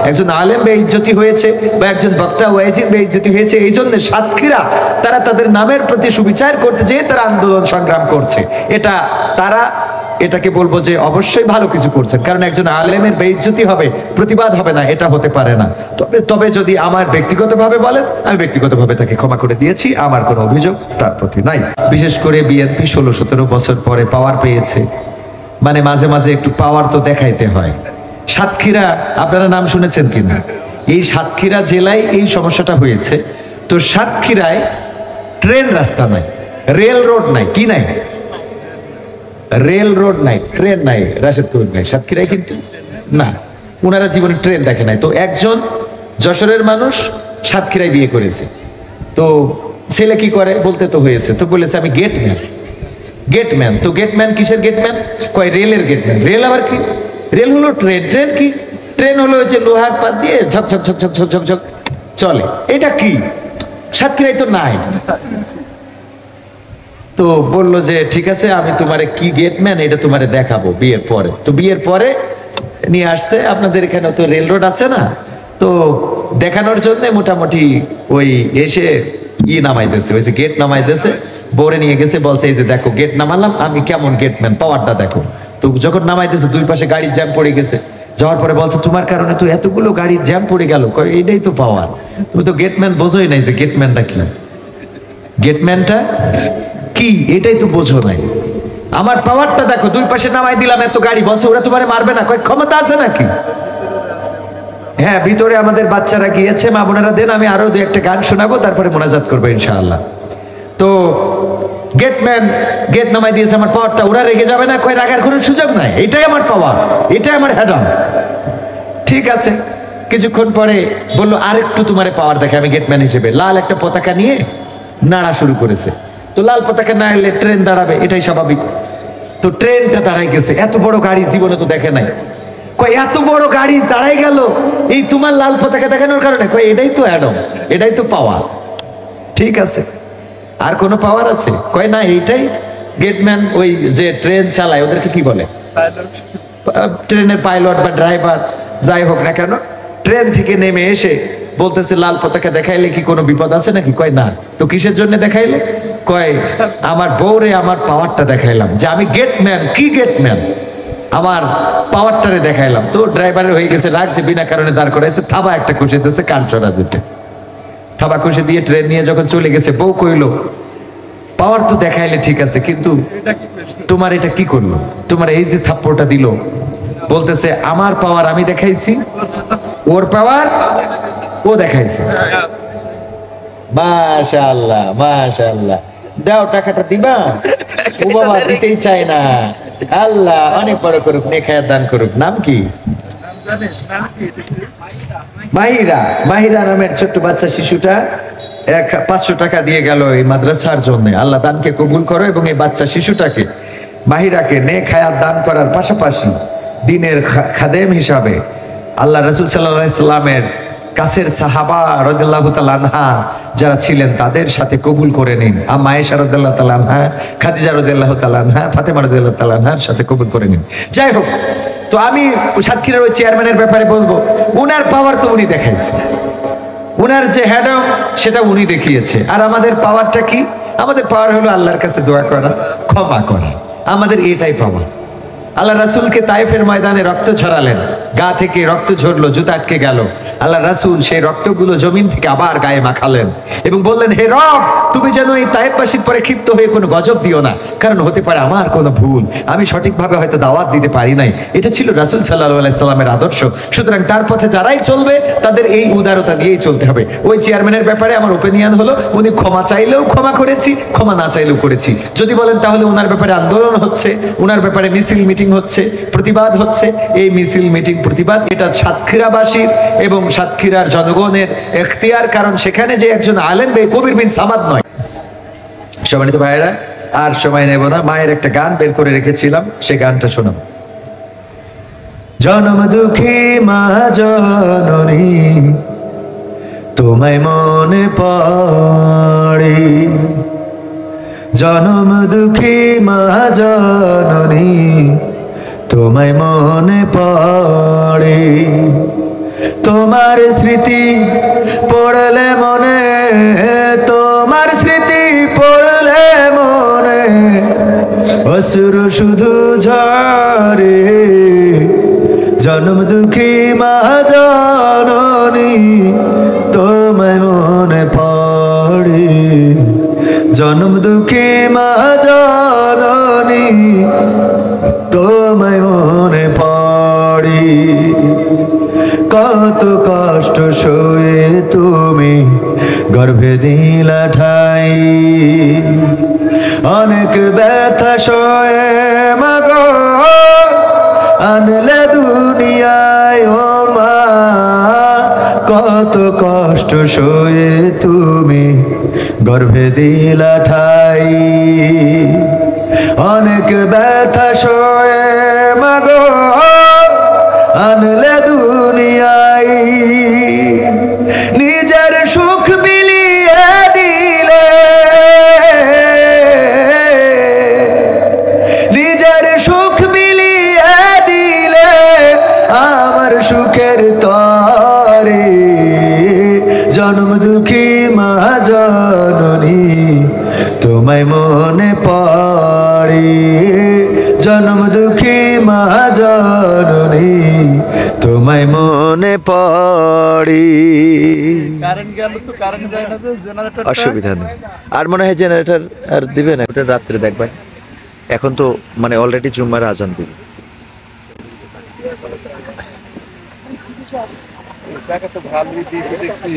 একজন আলেম বেইজ্জতি হয়েছে বা একজন বক্তা ওয়াইজিদ বেইজ্জতি হয়েছে, এই জন্য সাতক্ষীরা তারা তাদের নামের প্রতি সুবিচার করতে যেয়ে তারা আন্দোলন সংগ্রাম করছে। এটাকে বলবো যে অবশ্যই ভালো কিছু করছেন, কারণ একজন আলেমের বেইজ্জতি হবে, প্রতিবাদ হবে না, এটা হতে পারে না। তবে যদি আমার ব্যক্তিগতভাবে বলেন, আমি ব্যক্তিগতভাবে তাকে ক্ষমা করে দিয়েছি, আমার কোনো অভিযোগ তার প্রতি নাই। বিশেষ করে বিএনপি 16-17 বছর পরে পাওয়ার পেয়েছে, মানে মাঝে মাঝে একটু পাওয়ার তো দেখাইতে হয়। সাতক্ষীরা আপনারা নাম শুনেছেন কিনা? এই সাতক্ষীরা জেলায় এই সমস্যাটা হয়েছে। তো সাতক্ষীরায় ট্রেন রাস্তা নাই, রেল রোড নাই, কি নাই? রেল রোড নাই, ট্রেন নাই, রাশেদ কবির নাই, সাতক্ষীরায় কিন্তু না, ওনারা জীবনে ট্রেন দেখে নাই। তো একজন যশোরের মানুষ সাতক্ষীরায় বিয়ে করেছে, তো ছেলে কি করে বলতে তো হয়েছে, তো বলেছে আমি গেটম্যান। গেটম্যান তো গেটম্যান কিসের গেটম্যান? কয় রেলের গেটম্যান। রেল আবার কি? রেল হলো ট্রেন। ট্রেন কি? ট্রেন হলো যে লোহার পাত দিয়ে ঝক ঝক ঝক ঝক ঝক ঝক ঝক চলে। এটা কি? সাতক্ষীরায় তো নাই। তো বললো যে ঠিক আছে, আমি তোমারে কি গেটম্যান এটা তোমারে দেখাবো বিয়ের পরে। তো বিয়ের পরে নিয়ে আসছে, আপনাদের এখানে তো রেল রোড আছে না, তো দেখানোর জন্য মোটামুটি ওই এসে নামাইতেছে, ওই যে গেট নামাইতেছে, বোরে নিয়ে গেছে, বলছে এই যে দেখো গেট নামালাম, আমি কেমন গেটম্যান, পাওয়ারটা দেখো। তো যখন নামাইতেছে দুই পাশে গাড়ির জ্যাম পড়ে গেছে, যাওয়ার পরে বলছে তোমার কারণে তো এতগুলো গাড়ির জ্যাম পড়ে গেল। এটাই তো পাওয়ার, তুমি তো গেটম্যান বোঝোই নাই যে গেটম্যানটা কি। গেটম্যানটা কি এটাই তো বোঝো নাই। আমার পাওয়ারটা দেখো, দুই পাশে নামাই দিলাম এত গাড়ি, বলছে ওরা তোমারে মারবে না। কয় ক্ষমতা আছে নাকি? হ্যাঁ, ভিতরে আমাদের বাচ্চারা গিয়েছে, মা বোনেরা দেন, আমি আরো দু একটা গান শোনাবো, তারপরে মোনাজাত করবো ইনশাআল্লাহ। তো গেটম্যান গেট নামাই দিয়েছে, আমার পাওয়ারটা, ওরা রেগে যাবে না? কয় রাগার কোনো সুযোগ নাই, এটাই আমার পাওয়ার, এটাই আমার হ্যাডন। ঠিক আছে, কিছুক্ষণ পরে বললো আরেকটু তোমারে পাওয়ার দেখে আমি গেটম্যান হিসেবে। লাল একটা পতাকা নিয়ে নাড়া শুরু করেছে। তো লাল পতাকা না এলে ট্রেন দাঁড়াবে, এটাই স্বাভাবিক। তো ট্রেনটা দাঁড়াই গেছে, এত বড় গাড়ি জীবনে তো দেখে নাই। কয় এত বড় গাড়ি দাঁড়াই গেল এই তোমার লাল পতাকা দেখানোর কারণে? কয় এটাই তো অ্যাডম, এটাই তো পাওয়ার। ঠিক আছে, আর কোনো পাওয়ার আছে? কয় না, এইটাই গেটম্যান। ওই যে ট্রেন চালায় ওদেরকে কি বলে? ট্রেনের পাইলট বা ড্রাইভার, যাই হোক না কেন, ট্রেন থেকে নেমে এসে বলতেছে লাল পতাকা দেখাইলে কি কোনো বিপদ আছে নাকি? কয় না। তো কিসের জন্য দেখাইলে? কয় আমার বউরে আমার পাওয়ারটা দেখাইলাম, যে আমি গেটম্যান। কি গেটম্যান? আমার পাওয়ারটারে দেখাইলাম। তো ড্রাইভারের হয়ে গেছে রাগ, যে বিনা কারণে দাঁড় করাইছে, থাবা একটা খুশি দিতেছে, কান চড়া যেতে থাবা খুশি দিয়ে ট্রেন নিয়ে যখন চলে গেছে, বউ কইলো পাওয়ার তো দেখাইলে ঠিক আছে, কিন্তু তোমার এটা কি করলো? তোমার এই যে থাপ্পড়টা দিল, বলতেছে আমার পাওয়ার আমি দেখাইছি, ওর পাওয়ার ও দেখাইছে। মাশাআল্লাহ মাশাআল্লাহ, দাও টাকাটা দিবা? ও বাবা দিতেই চায় না। আল্লাহ অনেক বড় করুক, নেখায়াত দান করুক। নাম কি? মাহিরা। মাহিরা নামের ছোট্ট বাচ্চা শিশুটা 500 টাকা দিয়ে গেল এই মাদ্রাসার জন্য। আল্লাহ দানকে কবুল করো, এবং এই বাচ্চা শিশুটাকে, মাহিরাকে নেক হায়াত দান করার পাশাপাশি দ্বীনের খাদেম হিসাবে আল্লাহ রাসূল সাল্লাল্লাহু আলাইহি সাল্লামের কাছের সাহাবা রাদিয়াল্লাহু তাআলা আনহা যারা ছিলেন তাদের সাথে কবুল করে নিন। আম্মা আয়েশা রাদিয়াল্লাহু তাআলা আনহা, খাদিজা রাদিয়াল্লাহু তাআলা আনহা, ফাতেমা রাদিয়াল্লাহু তাআলা আনহার সাথে কবুল করে নিন। যাই হোক, তো আমি সাতক্ষীরার ওই চেয়ারম্যানের ব্যাপারে বলবো, উনার পাওয়ার তো উনি দেখাইছে, উনার যে হ্যাডম সেটা উনি দেখিয়েছে। আর আমাদের পাওয়ারটা কি? আমাদের পাওয়ার হলো আল্লাহর কাছে দোয়া করা, ক্ষমা করা, আমাদের এটাই পাওয়ার। আল্লাহ রাসূলকে তায়েফের ময়দানে রক্ত ছড়ালেন, গা থেকে রক্ত ঝরলো, জুতা আটকে গেল। আল্লাহ রাসূল সেই রক্তগুলো জমিন থেকে আবার গায়ে মাখালেন এবং বললেন, হে রব, তুমি যেন এই তায়েফবাসীর পরে ক্ষিপ্ত হয়ে কোনো গজব দিও না, কারণ হতে পারে আমার কোনো ভুল, আমি সঠিকভাবে হয়তো দাওয়াত দিতে পারি নাই। এটা ছিল রাসূল সাল্লাল্লাহু আলাইহি সাল্লামের আদর্শ। সুতরাং তার পথে যারাই চলবে তাদের এই উদারতা দিয়েই চলতে হবে। ওই চেয়ারম্যানের ব্যাপারে আমার ওপিনিয়ন হলো, উনি ক্ষমা চাইলেও ক্ষমা করেছি, ক্ষমা না চাইলেও করেছি। যদি বলেন তাহলে ওনার ব্যাপারে আন্দোলন হচ্ছে, ওনার ব্যাপারে মিছিল মিটিং হচ্ছে, প্রতিবাদ হচ্ছে, এই মিছিল মিটিং প্রতিবাদ এটা সাতক্ষীরাবাসীর এবং সাতক্ষীরার জনগণের এখতিয়ার, কারণ সেখানে যে একজন আলেম কবির বিন সামাদ নয়। সম্মানিত ভাইয়েরা, আর সময় নেব না, মায়ের একটা গান বের করে রেখেছিলাম, সে গানটা শোনাব। জনম দুঃখী মা জননী তোমায় মনে পড়ে, জনম দুঃখী মা জননী তোমায় মনে পড়ে, তোমার স্মৃতি পড়লে মনে, তোমার স্মৃতি পড়লে মনে অশ্রু শুধু ঝরে। জন্ম দুঃখী মা জননী তোমায় মনে পড়ে। জন্ম দুঃখী মা জননী তোমায় মনে পড়ে। কত কষ্ট সয়ে তুমি গর্ভে দিলা ঠাই, অনেক ব্যথা সয়ে মাগো আনলে দুনিয়ায় ও মা। কত কষ্ট সয়ে তুমি গর্ভে দিলা ঠাই, অনেক ব্যথা সয়ে মাগো আনলে দুনিয়ায়। নিজের সুখ বিলিয়ে দিলে, নিজের সুখ বিলিয়ে দিলে আমার সুখের তরে। জন্ম দুঃখী মা জননী তোমায় মনে পড়ে। জন্ম দুঃখী মা জননী তোমায় মনে পড়ে। অসুবিধা নেই, আর মনে হয় জেনারেটর আর দিবে না, ওটা রাত্রে দেখবেন। এখন তো মানে অলরেডি জুম্মার আজান দিবে। টাকা তো ভালোই দিয়েছে দেখছি।